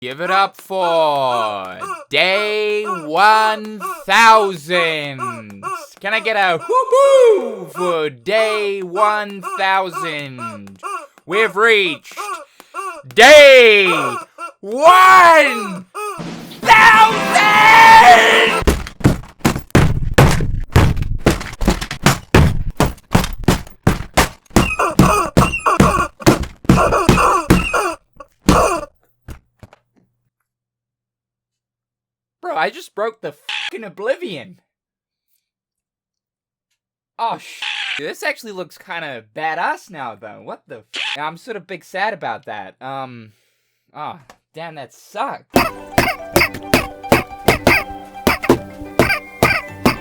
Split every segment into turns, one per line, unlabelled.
Give it up for day 1000. Can I get a whoop-hoo for day 1000? We've reached day 1000! Bro, I just broke the fucking oblivion. Oh, this actually looks kind of badass now, though. What the f? I'm sort of big sad about that. Oh, damn, that sucked.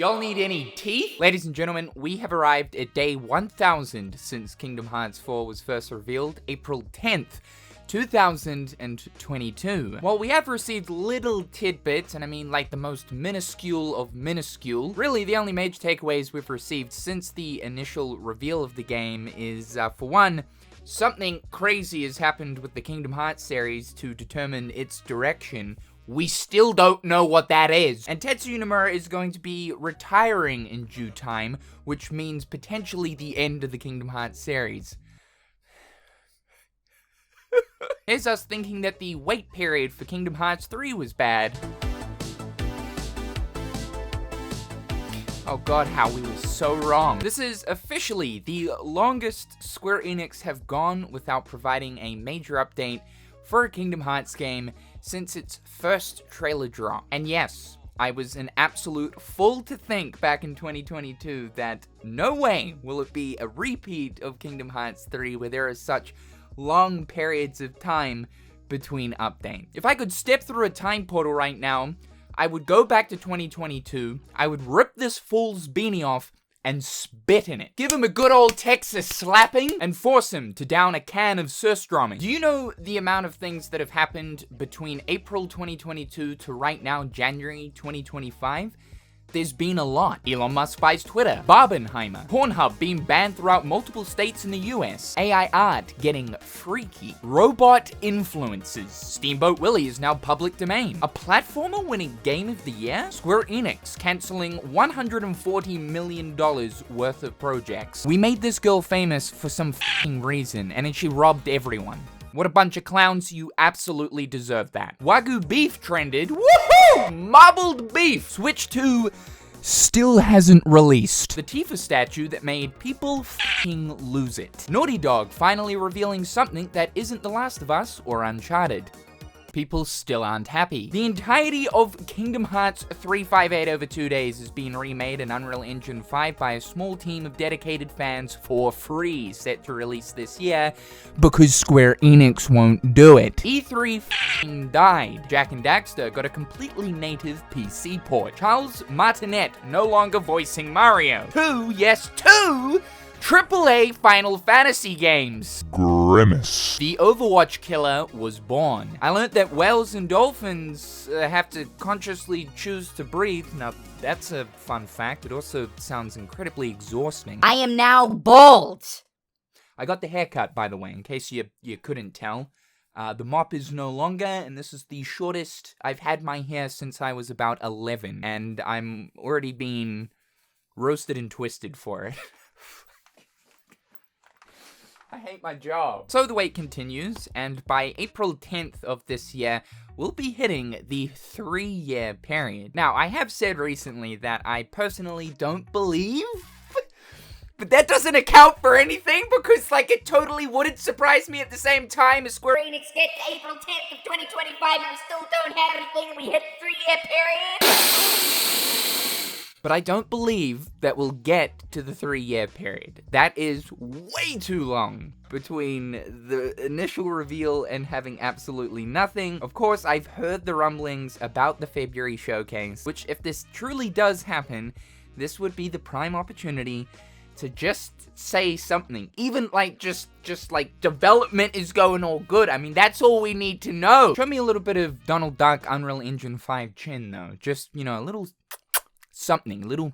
Y'all need any teeth? Ladies and gentlemen, we have arrived at day 1000 since Kingdom Hearts 4 was first revealed, April 10th. 2022. Well, we have received little tidbits, and I mean like the most minuscule of minuscule. Really, the only major takeaways we've received since the initial reveal of the game is, for one, something crazy has happened with the Kingdom Hearts series to determine its direction. We still don't know what that is. And Tetsuya Nomura is going to be retiring in due time, which means potentially the end of the Kingdom Hearts series. Here's us thinking that the wait period for Kingdom Hearts 3 was bad. Oh god, how we were so wrong. This is officially the longest Square Enix have gone without providing a major update for a Kingdom Hearts game since its first trailer drop. And yes, I was an absolute fool to think back in 2022 that no way will it be a repeat of Kingdom Hearts 3 where there is such long periods of time between updates. If I could step through a time portal right now, I would go back to 2022, I would rip this fool's beanie off and spit in it. Give him a good old Texas slapping and force him to down a can of surströmming. Do you know the amount of things that have happened between April 2022 to right now, January 2025? There's been a lot. Elon Musk buys Twitter, Barbenheimer, Pornhub being banned throughout multiple states in the US, AI art getting freaky, robot influences, Steamboat Willie is now public domain, a platformer winning Game of the Year, Square Enix cancelling $140 million worth of projects. We made this girl famous for some f***ing reason, and then she robbed everyone. What a bunch of clowns, you absolutely deserve that. Wagyu beef trended, woohoo! Marbled beef switched to still hasn't released. The Tifa statue that made people f***ing lose it. Naughty Dog finally revealing something that isn't The Last of Us or Uncharted. People still aren't happy. The entirety of Kingdom Hearts 358 over 2 days is being remade in Unreal Engine 5 by a small team of dedicated fans for free, set to release this year, because Square Enix won't do it. E3 f***ing died. Jak and Daxter got a completely native PC port. Charles Martinet no longer voicing Mario. Two AAA Final Fantasy games.
Grimace.
The Overwatch killer was born. I learned that whales and dolphins have to consciously choose to breathe. Now, that's a fun fact. It also sounds incredibly exhausting.
I am now bald.
I got the haircut, by the way, in case you couldn't tell. The mop is no longer, and this is the shortest I've had my hair since I was about 11. And I'm already being roasted and twisted for it. I hate my job. So the wait continues, and by April 10th of this year, we'll be hitting the 3-year period. Now, I have said recently that I personally don't believe, but that doesn't account for anything, because, like, it totally wouldn't surprise me at the same time as Square
Enix gets April 10th of 2025 and we still don't have anything and we hit 3-year period.
But I don't believe that we'll get to the 3-year period. That is way too long between the initial reveal and having absolutely nothing. Of course, I've heard the rumblings about the February showcase, which if this truly does happen, this would be the prime opportunity to just say something. Even like just like development is going all good. I mean, that's all we need to know. Show me a little bit of Donald Duck Unreal Engine 5 chin though. Just, you know, a little something, a little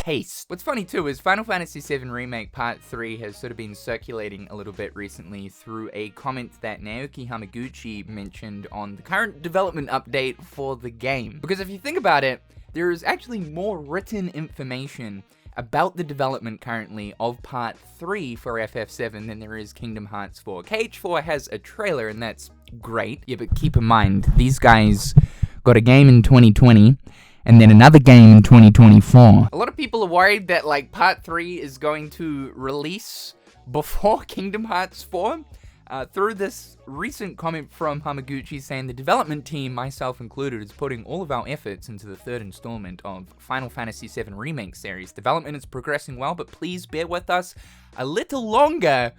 taste. What's funny too is Final Fantasy VII Remake Part 3 has sort of been circulating a little bit recently through a comment that Naoki Hamaguchi mentioned on the current development update for the game. Because if you think about it, there is actually more written information about the development currently of Part 3 for FF7 than there is Kingdom Hearts 4. KH4 has a trailer, and that's great. Yeah, but keep in mind, these guys got a game in 2020, and then another game in 2024. A lot of people are worried that, like, Part 3 is going to release before Kingdom Hearts 4. Through this recent comment from Hamaguchi saying the development team, myself included, is putting all of our efforts into the third installment of Final Fantasy VII Remake series. Development is progressing well, but please bear with us a little longer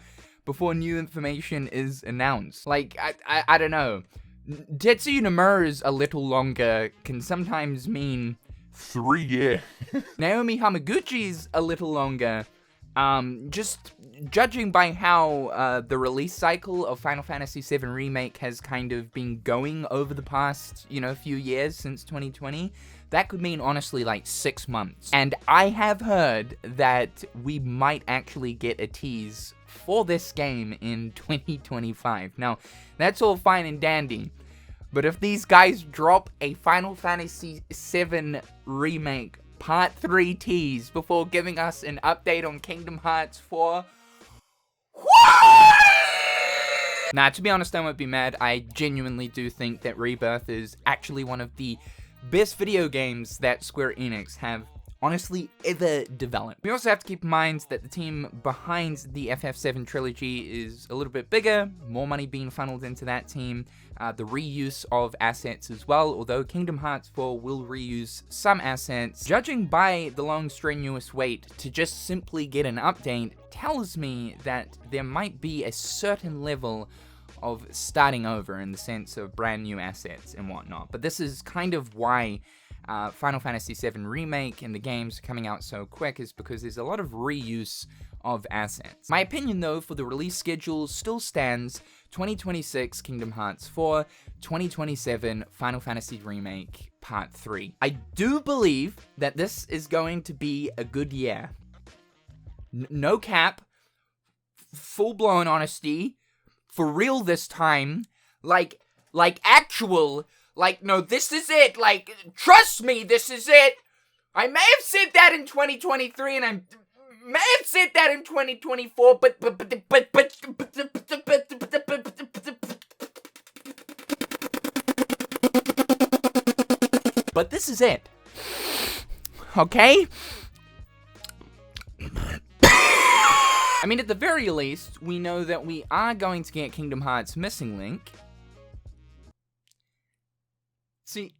before new information is announced. Like, I don't know. Tetsuya Nomura's a little longer can sometimes mean 3 years. Naomi Hamaguchi's a little longer. Just judging by how the release cycle of Final Fantasy VII Remake has kind of been going over the past, few years since 2020, that could mean honestly like 6 months. And I have heard that we might actually get a tease for this game in 2025. Now, that's all fine and dandy, but if these guys drop a Final Fantasy VII Remake Part 3 tease before giving us an update on Kingdom Hearts 4. What? Nah, to be honest, I won't be mad. I genuinely do think that Rebirth is actually one of the best video games that Square Enix have honestly ever developed. We also have to keep in mind that the team behind the FF7 trilogy is a little bit bigger, more money being funneled into that team, the reuse of assets as well, although Kingdom Hearts 4 will reuse some assets. Judging by the long strenuous wait to just simply get an update tells me that there might be a certain level of starting over in the sense of brand new assets and whatnot, but this is kind of why Final Fantasy VII Remake and the games coming out so quick is because there's a lot of reuse of assets. My opinion though for the release schedule still stands: 2026 Kingdom Hearts 4, 2027 Final Fantasy Remake Part 3. I do believe that this is going to be a good year. No cap, full-blown honesty, for real this time, like actual, no, this is it, trust me, this is it. I may have said that in 2023, and I may have said that in 2024, but this is it. Okay? I mean, at the very least, we know that we are going to get Kingdom Hearts Missing Link. See,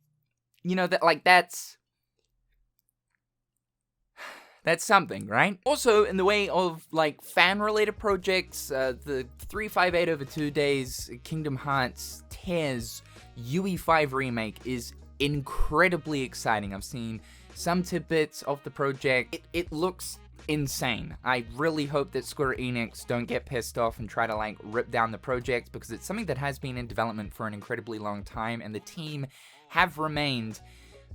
that's something, right? Also, in the way of, fan-related projects, the 358 over 2 days Kingdom Hearts Tears UE5 remake is incredibly exciting. I've seen some tidbits of the project. It looks insane. I really hope that Square Enix don't get pissed off and try to, rip down the project, because it's something that has been in development for an incredibly long time, and the team have remained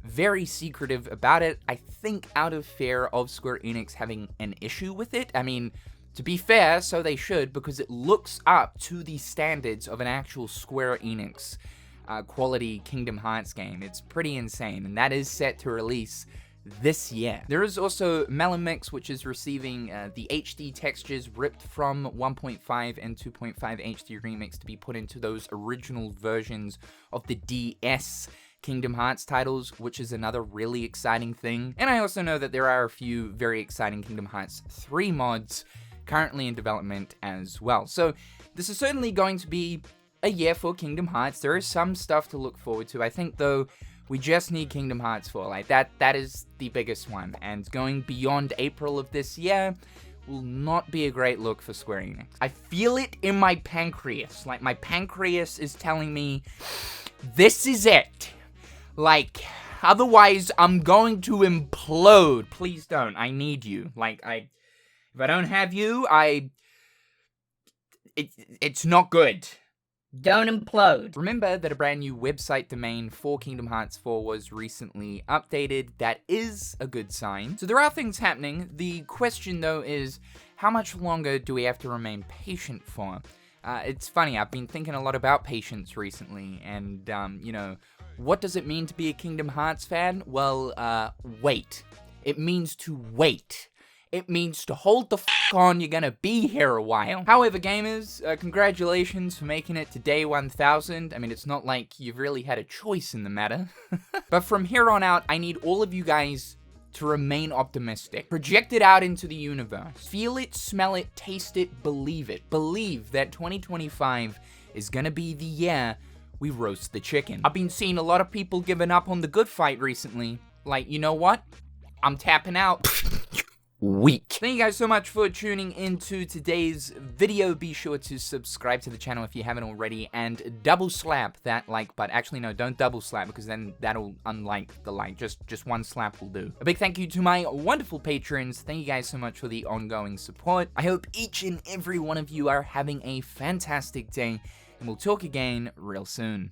very secretive about it. I think out of fear of Square Enix having an issue with it. I mean, to be fair, so they should, because it looks up to the standards of an actual Square Enix quality Kingdom Hearts game. It's pretty insane, and that is set to release this year. There is also Melon Mix, which is receiving the HD textures ripped from 1.5 and 2.5 HD remix to be put into those original versions of the DS Kingdom Hearts titles, which is another really exciting thing. And I also know that there are a few very exciting Kingdom Hearts 3 mods currently in development as well. So this is certainly going to be a year for Kingdom Hearts. There is some stuff to look forward to. I think, though, we just need Kingdom Hearts 4. That is the biggest one. And going beyond April of this year will not be a great look for Square Enix. I feel it in my pancreas. My pancreas is telling me, this is it. Otherwise, I'm going to implode. Please don't. I need you. If I don't have you, it's not good.
Don't implode.
Remember that a brand new website domain for Kingdom Hearts 4 was recently updated. That is a good sign. So there are things happening. The question though is, how much longer do we have to remain patient for? It's funny, I've been thinking a lot about patience recently, and you know, what does it mean to be a Kingdom Hearts fan? Well, wait. It means to wait. It means to hold the f*** on, you're gonna be here a while. However, gamers, congratulations for making it to day 1000. I mean, it's not like you've really had a choice in the matter. But from here on out, I need all of you guys to remain optimistic. Project it out into the universe. Feel it, smell it, taste it, believe it. Believe that 2025 is gonna be the year we roast the chicken. I've been seeing a lot of people giving up on the good fight recently. Like, you know what? I'm tapping out. Weak. Thank you guys so much for tuning into today's video. Be sure to subscribe to the channel if you haven't already, and double slap that like button. Actually, no, don't double slap, because then that'll unlike the like. Just one slap will do. A big thank you to my wonderful patrons. Thank you guys so much for the ongoing support. I hope each and every one of you are having a fantastic day, and we'll talk again real soon.